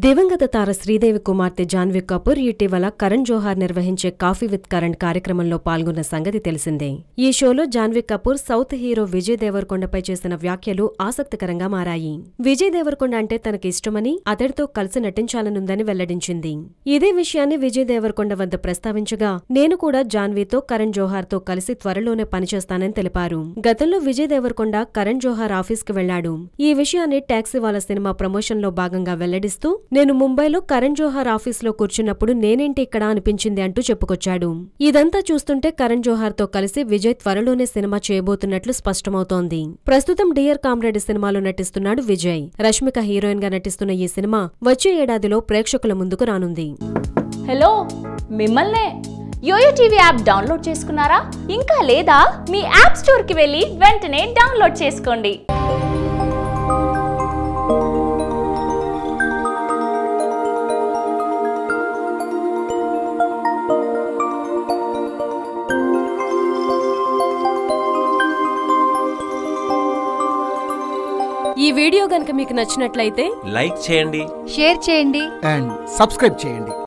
దివంగత తార శ్రీదేవి కుమార్తె జాన్వీ కపూర్ ఇటీవల కరణ్ జోహార్ నిర్వహించే కాఫీ విత్ కరణ్ కార్యక్రమంలో పాల్గొన్న సంగతి తెలిసిందే. ఈ షోలో జాన్వీ కపూర్ సౌత్ హీరో విజయ్ దేవరకొండపై చేసిన వ్యాఖ్యలు ఆసక్తికరంగా మారాయి. విజయ్ దేవరకొండ అంటే తనకి ఇష్టమని, అతడితో కలిసి నటించాలనుందని వెల్లడించింది. ఇదే విషయాన్ని విజయ్ దేవరకొండ వద్ద ప్రస్తావించగా, నేను కూడా జాన్వీతో కరణ్ జోహార్తో కలిసి త్వరలోనే పనిచేస్తానని తెలిపారు. గతంలో విజయ్ దేవరకొండ కరణ్ జోహార్ ఆఫీస్కి వెళ్లాడు. ఈ విషయాన్ని టాక్సీవాలా సినిమా ప్రమోషన్లో భాగంగా వెల్లడిస్తూ, నేను ముంబైలో కరణ్ జోహార్ ఆఫీసులో కూర్చున్నప్పుడు నేనేంటి ఇక్కడ అనిపించింది అంటూ చెప్పుకొచ్చాడు. ఇదంతా చూస్తుంటే కరణ్ జోహార్తో కలిసి విజయ్ త్వరలోనే సినిమా చేయబోతున్నట్లు స్పష్టమవుతోంది. ప్రస్తుతం డియర్ కామ్రేడ్ సినిమాలో నటిస్తున్నాడు విజయ్. రష్మిక హీరోయిన్ గా నటిస్తున్న ఈ సినిమా వచ్చే ఏడాదిలో ప్రేక్షకుల ముందుకు రానుంది. హలో, మిమ్మల్నే యోయో టీవీ యాప్ డౌన్లోడ్ చేసుకున్నారా? ఇంకా లేదా? మీ యాప్ స్టోర్ కి వెళ్ళి వెంటనే డౌన్లోడ్ చేసుకోండి. ఈ వీడియో గనుక మీకు నచ్చినట్లయితే లైక్ చేయండి, షేర్ చేయండి అండ్ సబ్స్క్రైబ్ చేయండి.